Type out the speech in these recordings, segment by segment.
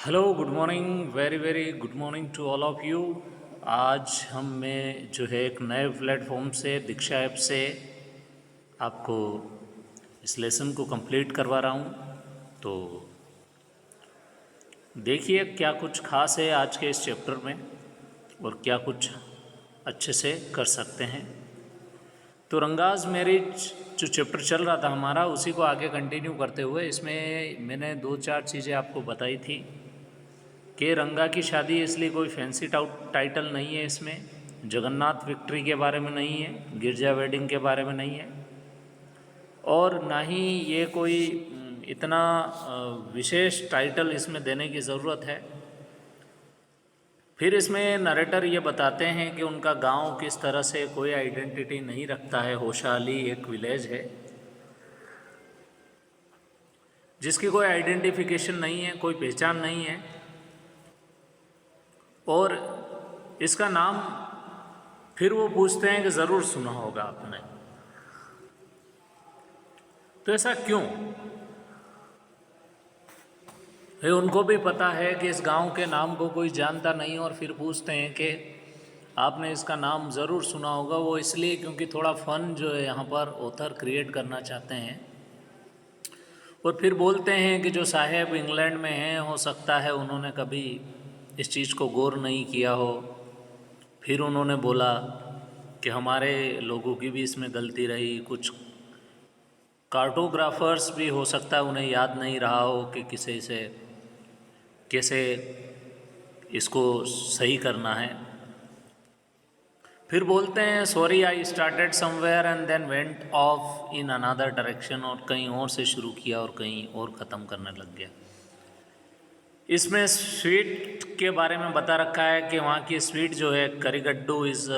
Hello, good morning, very very good morning to all of you. आज मैं जो है एक नए प्लेटफॉर्म से दीक्षा ऐप से आपको इस लेसन को कंप्लीट करवा रहा हूँ। तो देखिए क्या कुछ खास है आज के इस चैप्टर में और क्या कुछ अच्छे से कर सकते हैं। तो रंगाज मैरिज जो चैप्टर चल रहा था हमारा, उसी को आगे कंटिन्यू करते हुए इसमें मैंने दो चार चीज़ें आपको बताई थी कि रंगा की शादी इसलिए कोई फैंसी टाइटल नहीं है, इसमें जगन्नाथ विक्ट्री के बारे में नहीं है, गिरजा वेडिंग के बारे में नहीं है, और ना ही ये कोई इतना विशेष टाइटल इसमें देने की ज़रूरत है। फिर इसमें नरेटर ये बताते हैं कि उनका गांव किस तरह से कोई आइडेंटिटी नहीं रखता है। होशाली एक विलेज है जिसकी कोई आइडेंटिफिकेशन नहीं है, कोई पहचान नहीं है, और इसका नाम फिर वो पूछते हैं कि ज़रूर सुना होगा आपने। तो ऐसा क्यों है? उनको भी पता है कि इस गांव के नाम को कोई जानता नहीं, और फिर पूछते हैं कि आपने इसका नाम ज़रूर सुना होगा। वो इसलिए क्योंकि थोड़ा फन जो है यहाँ पर ऑथर क्रिएट करना चाहते हैं। और फिर बोलते हैं कि जो साहेब इंग्लैंड में हैं, हो सकता है उन्होंने कभी इस चीज़ को गौर नहीं किया हो। फिर उन्होंने बोला कि हमारे लोगों की भी इसमें गलती रही, कुछ कार्टोग्राफर्स भी हो सकता है उन्हें याद नहीं रहा हो कि कैसे इसको सही करना है। फिर बोलते हैं sorry I started somewhere and then went off in another direction, और कहीं और से शुरू किया और कहीं और ख़त्म करने लग गया। इसमें स्वीट के बारे में बता रखा है कि वहाँ की स्वीट जो है करीगड्डू इज़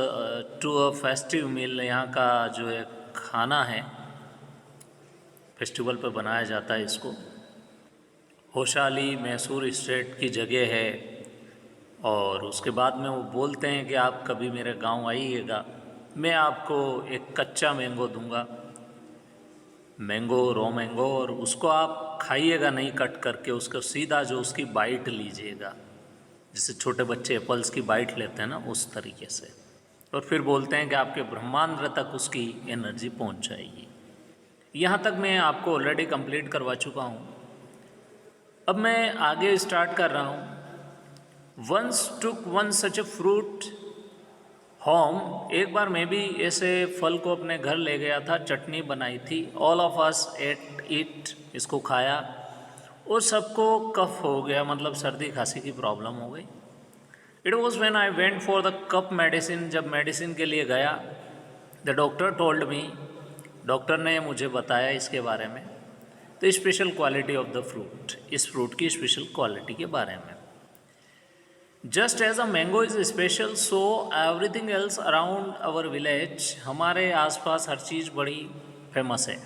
टू अ फेस्टिव मील, यहाँ का जो है खाना है, फेस्टिवल पर बनाया जाता है इसको। होशाली मैसूर स्टेट की जगह है। और उसके बाद में वो बोलते हैं कि आप कभी मेरे गांव आइएगा, मैं आपको एक कच्चा मैंगो दूंगा, मैंगो रॉ मैंगो, और उसको आप खाइएगा नहीं कट करके, उसको सीधा जो उसकी बाइट लीजिएगा, जैसे छोटे बच्चे एप्पल्स की बाइट लेते हैं ना, उस तरीके से। और फिर बोलते हैं कि आपके ब्रह्मांड तक उसकी एनर्जी पहुंच जाएगी। यहाँ तक मैं आपको ऑलरेडी कंप्लीट करवा चुका हूँ। अब मैं आगे स्टार्ट कर रहा हूँ। Once took one such a fruit home, एक बार मैं भी ऐसे फल को अपने घर ले गया था, चटनी बनाई थी। All of us at it, इसको खाया, और सबको कफ हो गया, मतलब सर्दी खांसी की प्रॉब्लम हो गई। It was when I went for the cup medicine, जब मेडिसिन के लिए गया, the doctor told me, doctor ने मुझे बताया इसके बारे में, the special quality of the fruit, इस फ्रूट की स्पेशल क्वालिटी के बारे में। Just as a mango is special, so everything else around our village, हमारे आसपास हर चीज़ बड़ी फेमस है।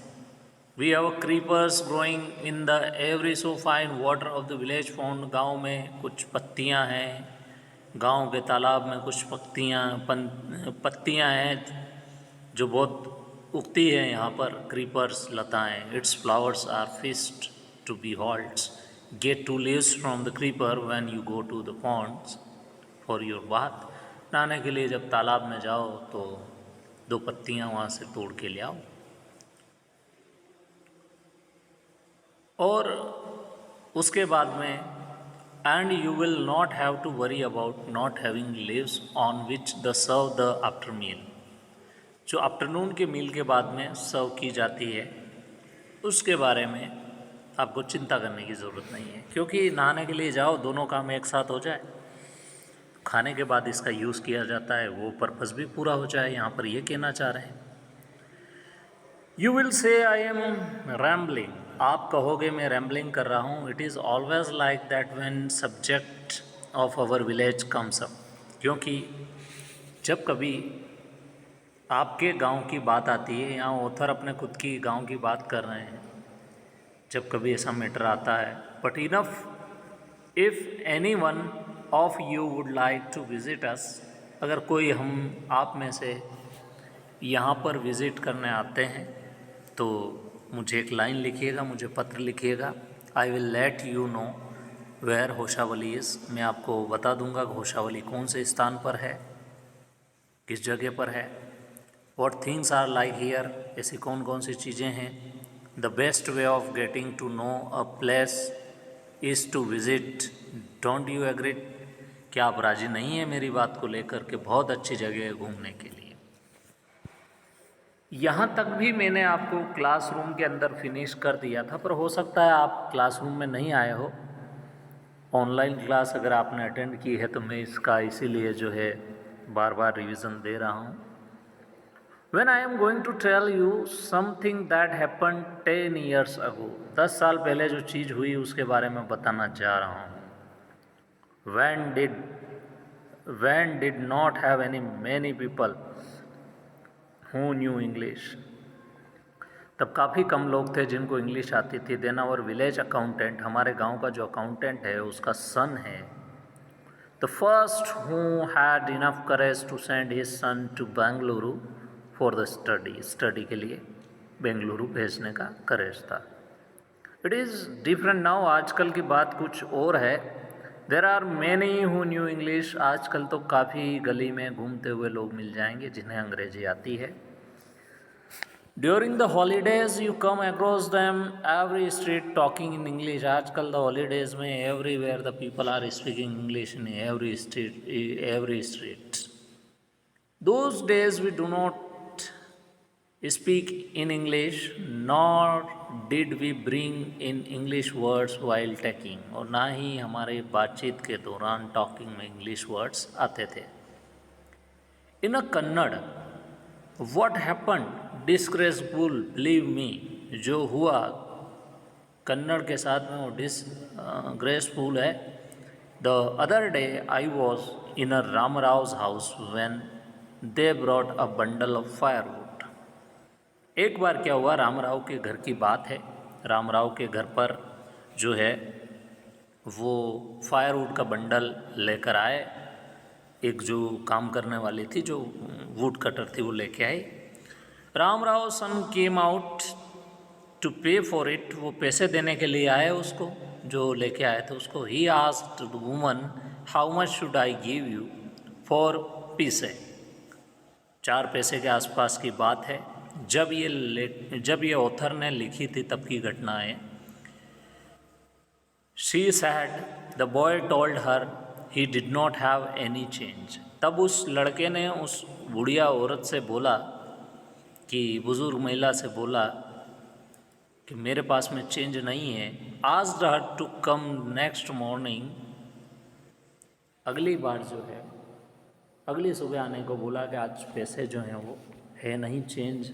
We have creepers growing in the every so fine water of the village found, गाँव में कुछ पत्तियाँ हैं, गांव के तालाब में कुछ पत्तियाँ हैं जो बहुत उगती हैं यहाँ पर, क्रीपर्स, लताएँ। Its flowers are fist to be holds, get to leaves from the creeper when you go to the ponds for your bath, नहाने के लिए जब तालाब में जाओ तो दो पत्तियाँ वहाँ से तोड़ के ले आओ। और उसके बाद में, and you will not have to worry about not having leaves on which the serve the after meal, जो आफ्टरनून के मील के बाद में सर्व की जाती है, उसके बारे में आपको चिंता करने की ज़रूरत नहीं है, क्योंकि नहाने के लिए जाओ, दोनों काम एक साथ हो जाए, खाने के बाद इसका यूज़ किया जाता है, वो पर्पज़ भी पूरा हो जाए, यहाँ पर ये कहना चाह रहे हैं। You will say I am rambling, आप कहोगे मैं रैम्बलिंग कर रहा हूँ। It is always like that when subject of our village comes up, क्योंकि जब कभी आपके गांव की बात आती है, यहाँ ऑथर अपने खुद की गांव की बात कर रहे हैं, जब कभी ऐसा मैटर आता है, but enough if any one of you would like to visit us, अगर कोई हम आप में से यहाँ पर विज़िट करने आते हैं तो मुझे एक लाइन लिखिएगा, मुझे पत्र लिखिएगा। I will let you know where Hoshavali is, मैं आपको बता दूंगा कि होशावली कौन से स्थान पर है, किस जगह पर है। What things are like here, ऐसी कौन कौन सी चीज़ें हैं। The best way of getting to know a place is to visit, don't you agree. क्या आप राजी नहीं हैं मेरी बात को लेकर के? बहुत अच्छी जगह है घूमने के लिए। यहाँ तक भी मैंने आपको क्लासरूम के अंदर फिनिश कर दिया था, पर हो सकता है आप क्लासरूम में नहीं आए हो। ऑनलाइन क्लास अगर आपने अटेंड की है तो मैं इसका इसीलिए जो है बार बार रिवीजन दे रहा हूँ। When I am going to tell you something that happened 10 years ago, 10 साल पहले जो चीज़ हुई उसके बारे में बताना चाह रहा हूँ। When did not have any many people who knew English, तब काफ़ी कम लोग थे जिनको इंग्लिश आती थी। देन आवर विलेज अकाउंटेंट, हमारे गांव का जो अकाउंटेंट है उसका सन है, the first who had enough courage to send his son to Bengaluru for the study के लिए बेंगलुरु भेजने का करेज था। इट इज़ डिफरेंट नाउ, आजकल की बात कुछ और है। There are many who knew English, आजकल तो काफ़ी गली में घूमते हुए लोग मिल जाएंगे जिन्हें अंग्रेजी आती है। During the holidays you come across them every street talking in English, आजकल द हॉलीडेज में everywhere the people are speaking English in every street. Those days we do not speak in English nor did we bring in English words while talking, और ना ही हमारे बातचीत के दौरान talking में English words आते थे। In a Kannada, what happen disgraceful, believe me, जो हुआ कन्नड़ के साथ में वो डिसग्रेसफुल है। The other day I was in a Ramarao's house when they brought a bundle of firewood. एक बार क्या हुआ, रामराव के घर की बात है। रामराव के घर पर जो है वो फायरवुड का बंडल लेकर आए। एक जो काम करने वाली थी, जो वुड कटर थी, वो लेके आई। रामराव सन केम आउट टू पे फॉर इट, वो पैसे देने के लिए आए उसको, जो लेके आए थे उसको। He asked the woman how much should I give you for पीसे, 4 पैसे के आसपास की बात है। जब ये ऑथर ने लिखी थी तब की घटना है। She said the boy told her he did not have any change, तब उस लड़के ने उस बुढ़िया औरत से बोला, कि बुज़ुर्ग महिला से बोला कि मेरे पास में चेंज नहीं है। Asked her to come next morning, अगली बार जो है अगली सुबह आने को बोला कि आज पैसे जो हैं वो है नहीं चेंज,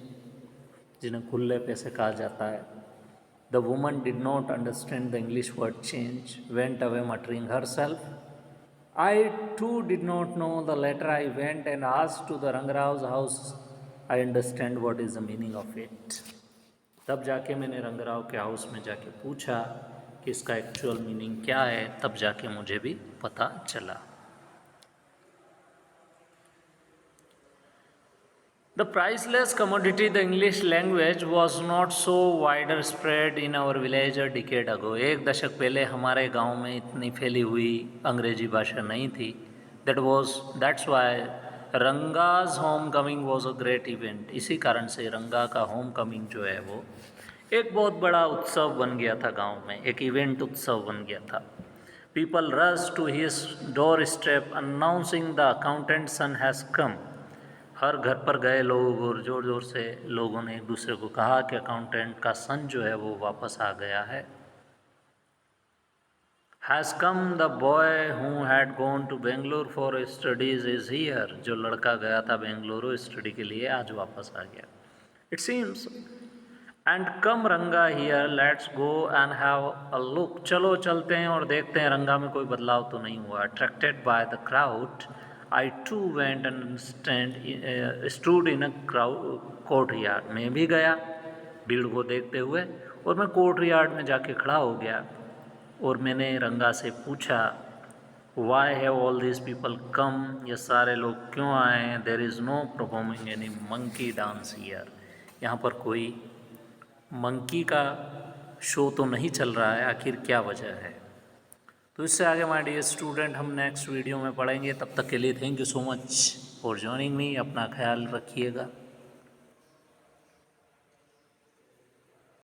जिन्हें खुले पैसे कहा जाता है। The woman did not understand the English word change, went away muttering her self, I too did not know the letter, I went and asked to the Rangarao's house, I understand what is the meaning of it. तब जाके मैंने रंगराव के house में जाके पूछा कि इसका actual meaning क्या है, तब जाके मुझे भी पता चला। The priceless commodity the English language was not so wider spread in our village a decade ago, 1 दशक पहले हमारे गांव में इतनी फैली हुई अंग्रेजी भाषा नहीं थी। That's why Ranga's home coming was a great event, इसी कारण से रंगा का होम कमिंग जो है वो एक बहुत बड़ा उत्सव बन गया था गांव में, एक इवेंट उत्सव बन गया था। People rush to his door step announcing the accountant son has come, हर घर पर गए लोग और ज़ोर ज़ोर से लोगों ने एक दूसरे को कहा कि अकाउंटेंट का सन जो है वो वापस आ गया है। Has come the boy who had gone to Bangalore for studies is here, जो लड़का गया था बेंगलुरु स्टडी के लिए आज वापस आ गया। इट सीम्स एंड कम रंगा here, let's go and have a look, चलो चलते हैं और देखते हैं रंगा में कोई बदलाव तो नहीं हुआ। Attracted by the crowd I too went and stood in a courtyard, मैं भी गया भीड़ को देखते हुए और मैं कोर्ट यार्ड में जाके खड़ा हो गया और मैंने रंगा से पूछा why have all this people come, ये सारे लोग क्यों आए हैं। There is know performing any monkey dance here, यहाँ पर कोई मंकी का शो तो नहीं चल रहा है, आखिर क्या वजह है। तो इससे आगे माय डियर स्टूडेंट हम नेक्स्ट वीडियो में पढ़ेंगे। तब तक के लिए thank you so much for joining me. अपना ख्याल रखिएगा।